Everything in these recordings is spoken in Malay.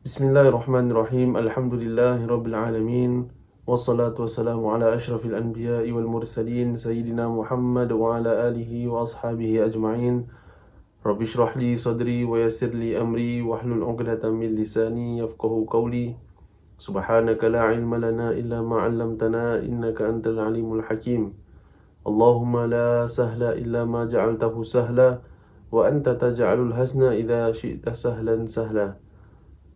Bismillahirrahmanirrahim. Alhamdulillahirabbil alamin. Wassalatu wassalamu ala asyrafil anbiya'i wal mursalin sayyidina Muhammad wa ala alihi wa ashabihi ajma'in. Rabbi shrah li sadri wa yassir li amri wahlul 'uqdatam min lisani yafqahu qawli. Subhanaka la ilma lana illa ma 'allamtana innaka antal alimul hakim. Allahumma la sahla illa ma ja'altahu sahla wa anta taj'alul hasna idza syi'ta sahlan sahla.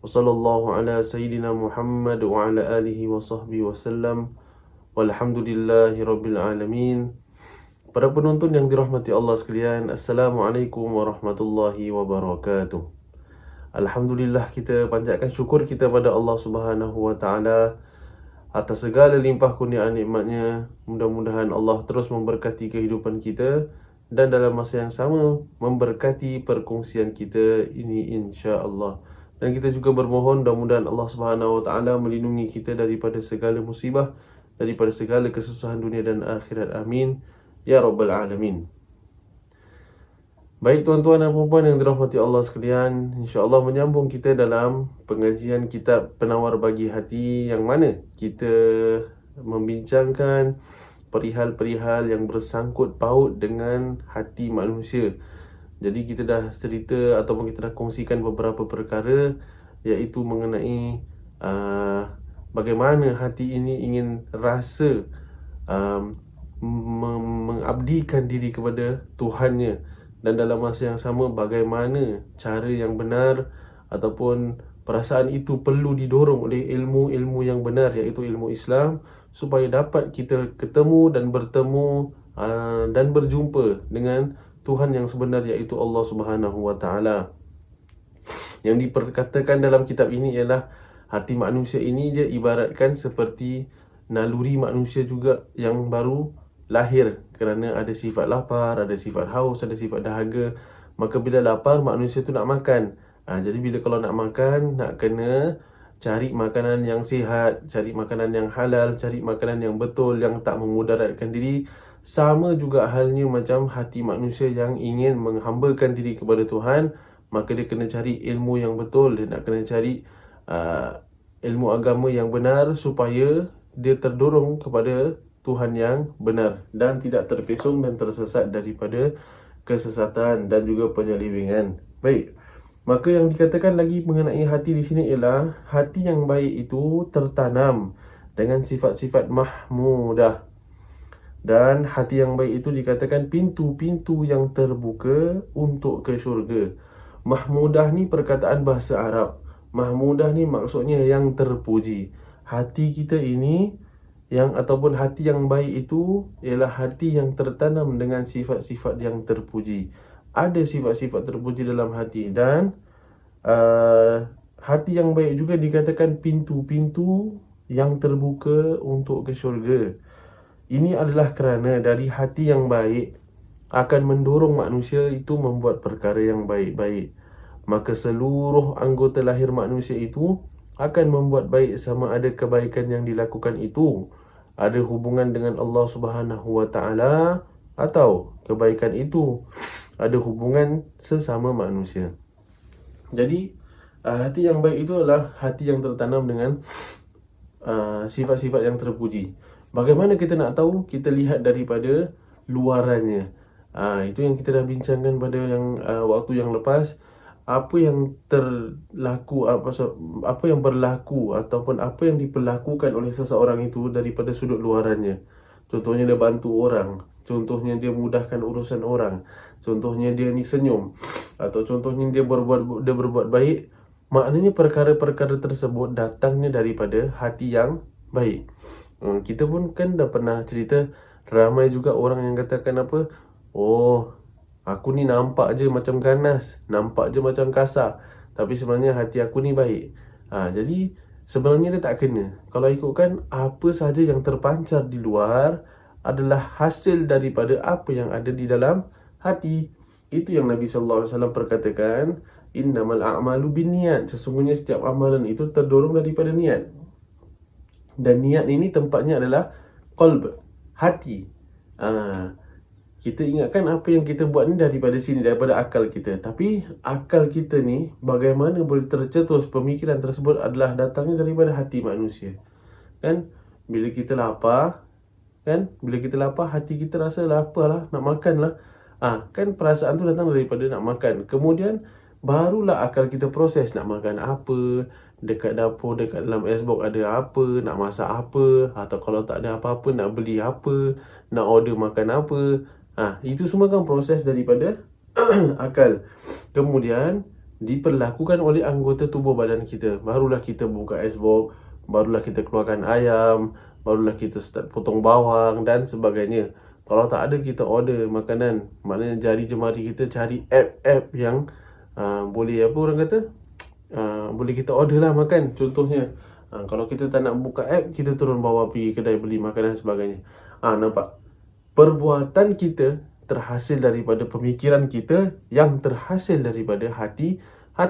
Wassallallahu ala sayyidina Muhammad wa ala alihi wa sahbihi wasallam. Walhamdulillahi rabbil alamin. Para penonton yang dirahmati Allah sekalian, Assalamualaikum warahmatullahi wabarakatuh. Alhamdulillah, kita panjatkan syukur kita pada Allah Subhanahu wa taala atas segala limpah kurniaan nikmatnya. Mudah-mudahan Allah terus memberkati kehidupan kita dan dalam masa yang sama memberkati perkongsian kita ini insya-Allah. Dan kita juga bermohon mudah-mudahan Allah Subhanahu wa taala melindungi kita daripada segala musibah, daripada segala kesusahan dunia dan akhirat. Amin ya rabbal alamin. Baik tuan-tuan dan puan-puan yang dirahmati Allah sekalian, insya-Allah menyambung kita dalam pengajian kitab Penawar Bagi Hati, yang mana kita membincangkan perihal-perihal yang bersangkut paut dengan hati manusia. Jadi kita dah cerita ataupun kita dah kongsikan beberapa perkara, iaitu mengenai bagaimana hati ini ingin rasa mengabdikan diri kepada Tuhannya, dan dalam masa yang sama bagaimana cara yang benar ataupun perasaan itu perlu didorong oleh ilmu-ilmu yang benar, iaitu ilmu Islam, supaya dapat kita ketemu dan bertemu dan berjumpa dengan Tuhan yang sebenar, iaitu Allah Subhanahu wa taala. Yang diperkatakan dalam kitab ini ialah hati manusia ini dia ibaratkan seperti naluri manusia juga yang baru lahir, kerana ada sifat lapar, ada sifat haus, ada sifat dahaga. Maka bila lapar, manusia tu nak makan. Jadi bila kalau nak makan, nak kena cari makanan yang sihat, cari makanan yang halal, cari makanan yang betul, yang tak memudaratkan diri. Sama juga halnya macam hati manusia yang ingin menghambakan diri kepada Tuhan, maka dia kena cari ilmu yang betul. Dia nak kena cari ilmu agama yang benar, supaya dia terdorong kepada Tuhan yang benar dan tidak terpesong dan tersesat daripada kesesatan dan juga penyelewengan. Baik, maka yang dikatakan lagi mengenai hati di sini ialah hati yang baik itu tertanam dengan sifat-sifat mahmudah. Dan hati yang baik itu dikatakan pintu-pintu yang terbuka untuk ke syurga. Mahmudah ni perkataan bahasa Arab. Mahmudah ni maksudnya yang terpuji. Hati kita ini ataupun hati yang baik itu ialah hati yang tertanam dengan sifat-sifat yang terpuji. Ada sifat-sifat terpuji dalam hati, dan hati yang baik juga dikatakan pintu-pintu yang terbuka untuk ke syurga. Ini adalah kerana dari hati yang baik akan mendorong manusia itu membuat perkara yang baik-baik. Maka seluruh anggota lahir manusia itu akan membuat baik, sama ada kebaikan yang dilakukan itu ada hubungan dengan Allah Subhanahu wa taala, atau kebaikan itu ada hubungan sesama manusia. Jadi hati yang baik itu adalah hati yang tertanam dengan sifat-sifat yang terpuji. Bagaimana kita nak tahu? Kita lihat daripada luarannya. Itu yang kita dah bincangkan pada yang waktu yang lepas. Apa yang terlaku, apa yang berlaku ataupun apa yang diperlakukan oleh seseorang itu daripada sudut luarannya. Contohnya dia bantu orang, contohnya dia mudahkan urusan orang, contohnya dia ni senyum, atau contohnya dia berbuat baik. Maknanya perkara-perkara tersebut datangnya daripada hati yang baik. Kita pun kan dah pernah cerita, ramai juga orang yang katakan apa, oh, aku ni nampak je macam ganas, nampak je macam kasar, tapi sebenarnya hati aku ni baik. Jadi sebenarnya dia tak kena. Kalau ikutkan, apa sahaja yang terpancar di luar adalah hasil daripada apa yang ada di dalam hati. Itu yang Nabi SAW perkatakan, innamal a'malu binniyat. Sesungguhnya setiap amalan itu terdorong daripada niat. Dan niat ini tempatnya adalah qalb, hati. kita ingatkan apa yang kita buat ni daripada sini, daripada akal kita. Tapi akal kita ni bagaimana boleh tercetus pemikiran tersebut adalah datangnya daripada hati manusia. Kan? Bila kita lapar, kan? Bila kita lapar, hati kita rasa lapar lah, nak makan lah. Kan perasaan tu datang daripada nak makan. Kemudian barulah akal kita proses nak makan apa, dekat dapur, dekat dalam icebox ada apa, nak masak apa, atau kalau tak ada apa-apa nak beli apa, nak order makan apa. Itu semua kan proses daripada akal. Kemudian diperlakukan oleh anggota tubuh badan kita. Barulah kita buka icebox, barulah kita keluarkan ayam, barulah kita start potong bawang dan sebagainya. Kalau tak ada, kita order makanan. Maknanya jari jemari kita cari app-app yang boleh apa orang kata, boleh kita order lah makan. Contohnya, kalau kita tak nak buka app, kita turun bawah pergi kedai beli makanan dan sebagainya. Nampak? Perbuatan kita terhasil daripada pemikiran kita yang terhasil daripada hati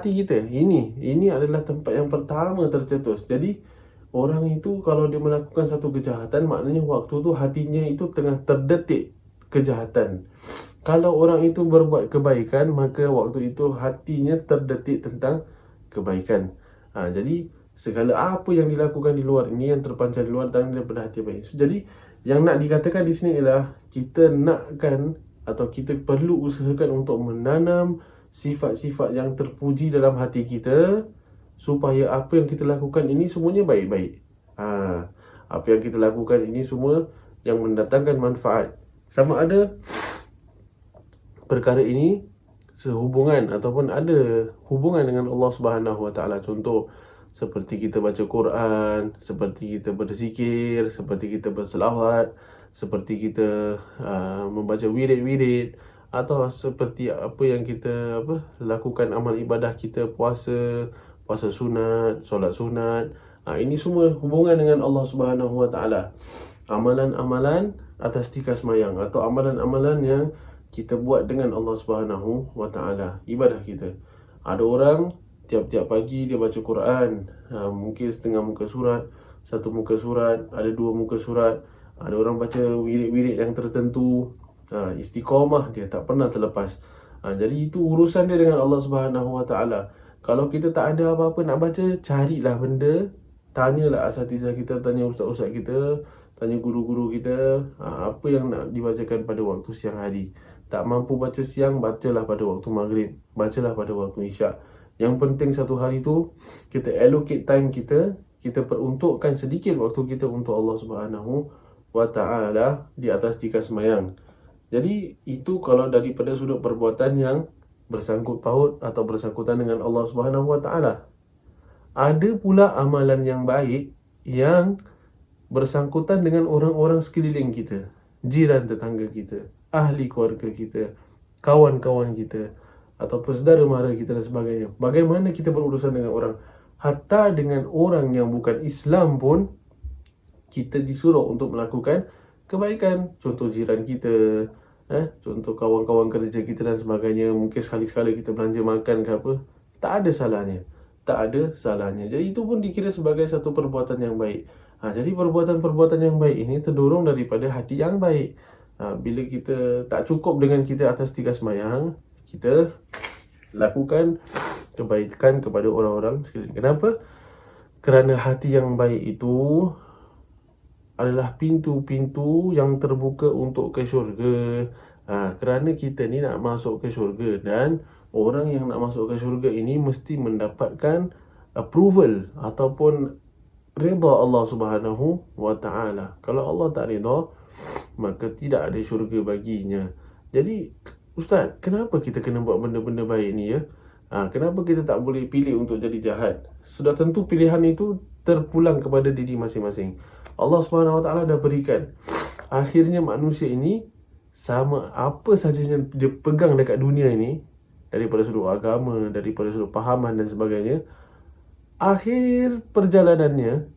kita. Ini adalah tempat yang pertama tercetus. Jadi orang itu kalau dia melakukan satu kejahatan, maknanya waktu tu hatinya itu tengah terdetik kejahatan. Kalau orang itu berbuat kebaikan, maka waktu itu hatinya terdetik tentang kebaikan. Jadi segala apa yang dilakukan di luar ini, yang terpancar di luar, dan daripada hati baik. Jadi yang nak dikatakan di sini ialah kita nakkan atau kita perlu usahakan untuk menanam sifat-sifat yang terpuji dalam hati kita, supaya apa yang kita lakukan ini semuanya baik-baik. Apa yang kita lakukan ini semua yang mendatangkan manfaat. Sama ada perkara ini sehubungan ataupun ada hubungan dengan Allah Subhanahu Wa Taala. Contoh seperti kita baca Quran, seperti kita berzikir, seperti kita berselawat, seperti kita membaca wirid-wirid, atau seperti apa yang kita lakukan amal ibadah kita, puasa sunat, solat sunat. Ini semua hubungan dengan Allah Subhanahu Wa Taala. Amalan-amalan atas tika semayang, atau amalan-amalan yang kita buat dengan Allah Subhanahu Wa Taala, ibadah kita. Ada orang tiap-tiap pagi dia baca Quran, mungkin setengah muka surat, satu muka surat, ada dua muka surat. Ada orang baca wirid-wirid yang tertentu, istiqamah dia tak pernah terlepas. Jadi itu urusan dia dengan Allah Subhanahu Wa Taala. Kalau kita tak ada apa-apa nak baca, carilah benda, tanyalah asatizah kita, tanya ustaz-ustaz kita, tanya guru-guru kita, apa yang nak dibacakan pada waktu siang hari. Tak mampu baca siang, bacalah pada waktu maghrib, bacalah pada waktu isyak. Yang penting satu hari tu kita allocate time kita, kita peruntukkan sedikit waktu kita untuk Allah Subhanahu Wa Taala di atas tika semayang. Jadi itu kalau daripada sudut perbuatan yang bersangkut paut atau bersangkutan dengan Allah Subhanahu Wa Taala. Ada pula amalan yang baik yang bersangkutan dengan orang-orang sekeliling kita, jiran tetangga kita, ahli keluarga kita, kawan-kawan kita, atau saudara mara kita dan sebagainya. Bagaimana kita berurusan dengan orang, hatta dengan orang yang bukan Islam pun kita disuruh untuk melakukan kebaikan. Contoh jiran kita, contoh kawan-kawan kerja kita dan sebagainya. Mungkin sekali-sekala kita belanja makan ke apa, tak ada salahnya. Jadi itu pun dikira sebagai satu perbuatan yang baik. Jadi perbuatan-perbuatan yang baik ini terdorong daripada hati yang baik. Bila kita tak cukup dengan kita atas tika semayang, kita lakukan kebaikan kepada orang-orang sekeliling. Kenapa? Kerana hati yang baik itu adalah pintu-pintu yang terbuka untuk ke syurga. Kerana kita ni nak masuk ke syurga, dan orang yang nak masuk ke syurga ini mesti mendapatkan approval ataupun redha Allah Subhanahu Wa Taala. Kalau Allah tak redha, maka tidak ada syurga baginya. Jadi, Ustaz, kenapa kita kena buat benda-benda baik ni ya? Kenapa kita tak boleh pilih untuk jadi jahat? Sudah tentu pilihan itu terpulang kepada diri masing-masing. Allah Subhanahu Wa Taala dah berikan. Akhirnya manusia ini sama apa sahaja yang dia pegang dekat dunia ini, daripada sudut agama, daripada sudut pahaman dan sebagainya, akhir perjalanannya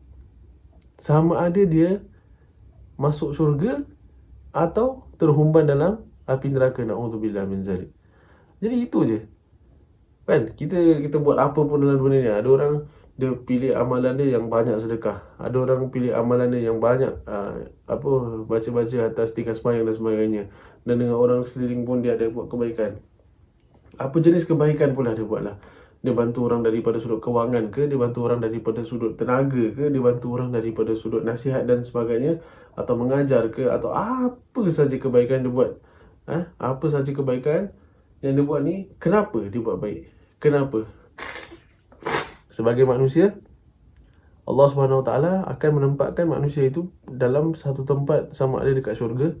sama ada dia masuk syurga atau terhumban dalam api neraka. Na'udzubillah min zalik. Jadi itu je. Kan? Kita buat apa pun dalam dunia ni. Ada orang dia pilih amalan dia yang banyak sedekah. Ada orang pilih amalan dia yang banyak baca-baca atas tingkah sembahyang dan sebagainya. Dan dengan orang sekeliling pun dia ada buat kebaikan. Apa jenis kebaikan pula dia buatlah. Dia bantu orang daripada sudut kewangan ke, dia bantu orang daripada sudut tenaga ke, dia bantu orang daripada sudut nasihat dan sebagainya, atau mengajar ke, atau apa saja kebaikan dia buat. Apa saja kebaikan yang dia buat ni, kenapa dia buat baik? Kenapa? Sebagai manusia, Allah SWT akan menempatkan manusia itu dalam satu tempat, sama ada dekat syurga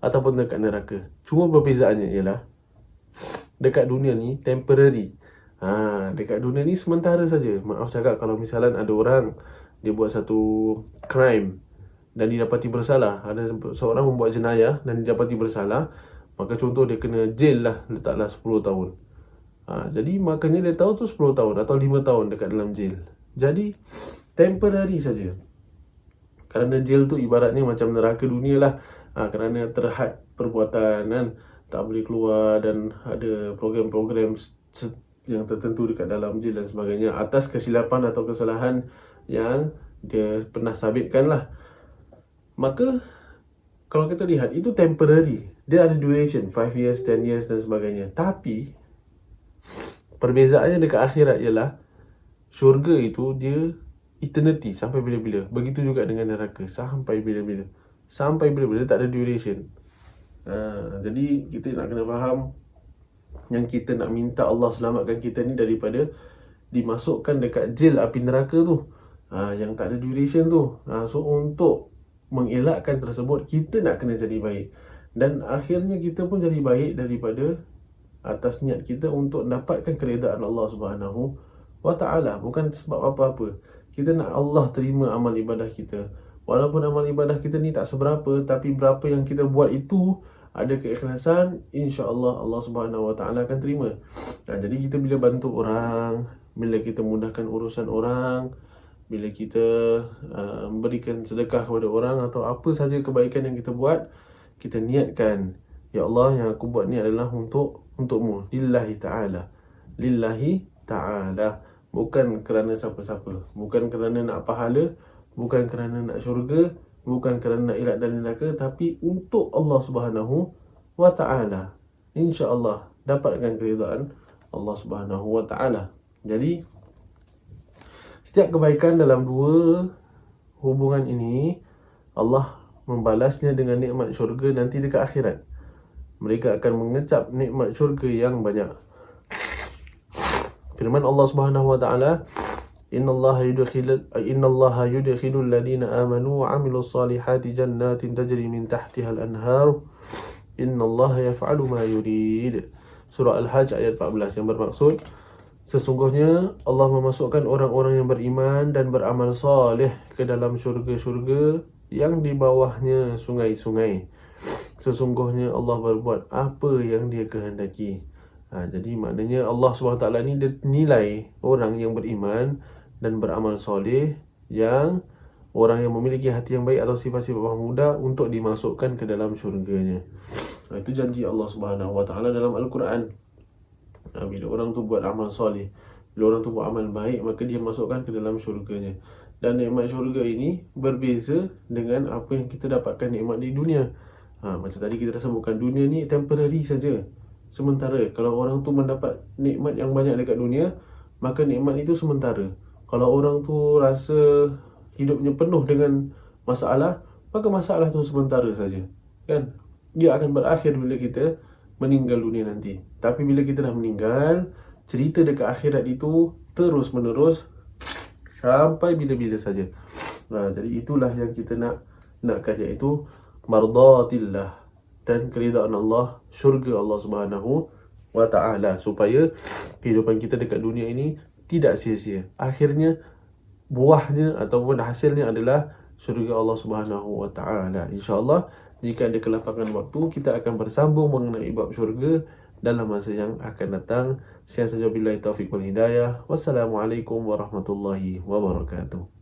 ataupun dekat neraka. Cuma perbezaannya ialah dekat dunia ni temporary. Dekat dunia ni sementara saja. Maaf cakap, kalau misalnya ada orang dia buat satu crime dan didapati bersalah, ada seorang membuat jenayah dan didapati bersalah, maka contoh dia kena jail lah, letaklah 10 tahun. Jadi makanya dia tahu tu 10 tahun atau 5 tahun dekat dalam jail. Jadi temporary saja. Kerana jail tu ibaratnya macam neraka dunia lah. Kerana terhad perbuatan kan, tak boleh keluar, dan ada program-program yang tertentu dekat dalam jail dan sebagainya atas kesilapan atau kesalahan yang dia pernah sabitkan lah. Maka kalau kita lihat, itu temporary. Dia ada duration 5 years, 10 years dan sebagainya. Tapi perbezaannya dekat akhirat ialah syurga itu dia eternity, sampai bila-bila. Begitu juga dengan neraka, sampai bila-bila. Sampai bila-bila, tak ada duration. Jadi kita nak kena faham, yang kita nak minta Allah selamatkan kita ni daripada dimasukkan dekat jail api neraka tu, yang tak ada duration tu. So untuk mengelakkan tersebut, kita nak kena jadi baik. Dan akhirnya kita pun jadi baik daripada atas niat kita untuk dapatkan keredaan Allah Subhanahu wa ta'ala. Bukan sebab apa-apa. Kita nak Allah terima amal ibadah kita. Walaupun amal ibadah kita ni tak seberapa, tapi berapa yang kita buat itu ada keikhlasan, insya-Allah Allah Subhanahu wa ta'ala akan terima. Jadi kita bila bantu orang, bila kita mudahkan urusan orang, bila kita memberikan sedekah kepada orang, atau apa saja kebaikan yang kita buat, kita niatkan, ya Allah, yang aku buat ni adalah untukmu, lillahi ta'ala. Lillahi ta'ala. Bukan kerana siapa-siapa, bukan kerana nak pahala, bukan kerana nak syurga, bukan kerana nak elak dari neraka, tapi untuk Allah Subhanahu wa ta'ala. InsyaAllah dapatkan keridaan Allah Subhanahu wa ta'ala. Jadi setiap kebaikan dalam dua hubungan ini, Allah membalasnya dengan nikmat syurga nanti dekat akhirat. Mereka akan mengecap nikmat syurga yang banyak. Firman Allah Subhanahu wa ta'ala, Innallaha yudkhilul ladina amanu wa amilus salihati jannatin tajri min tahtiha al-anhar. Innallaha yaf'alu ma yurid. Surah Al-Hajj ayat 14, yang bermaksud, sesungguhnya Allah memasukkan orang-orang yang beriman dan beramal soleh ke dalam syurga-syurga yang di bawahnya sungai-sungai. Sesungguhnya Allah berbuat apa yang dia kehendaki. Jadi maknanya Allah SWT ni dia nilai orang yang beriman dan beramal soleh, yang orang yang memiliki hati yang baik atau sifat-sifat mahmudah, untuk dimasukkan ke dalam syurganya. Itu janji Allah SWT dalam Al-Quran. Bila orang tu buat amal soleh, bila orang tu buat amal baik, maka dia masukkan ke dalam syurganya. Dan nikmat syurga ini berbeza dengan apa yang kita dapatkan nikmat di dunia. Macam tadi kita dah sebutkan, dunia ni temporary saja, sementara. Kalau orang tu mendapat nikmat yang banyak dekat dunia, maka nikmat itu sementara. Kalau orang tu rasa hidupnya penuh dengan masalah, maka masalah tu sementara saja, kan? Dia akan berakhir bila kita meninggal dunia nanti. Tapi bila kita dah meninggal, cerita dekat akhirat itu terus menerus sampai bila-bila saja. Jadi itulah yang kita nakkan, iaitu mardatillah, dan keridaan Allah, syurga Allah Subhanahu wa ta'ala, supaya kehidupan kita dekat dunia ini tidak sia-sia. Akhirnya buahnya ataupun hasilnya adalah syurga Allah Subhanahu wa ta'ala. InsyaAllah jika ada kelapangan waktu, kita akan bersambung mengenai bab syurga dalam masa yang akan datang. Sekian saja, billahi taufiq wal hidayah. Wassalamualaikum warahmatullahi wabarakatuh.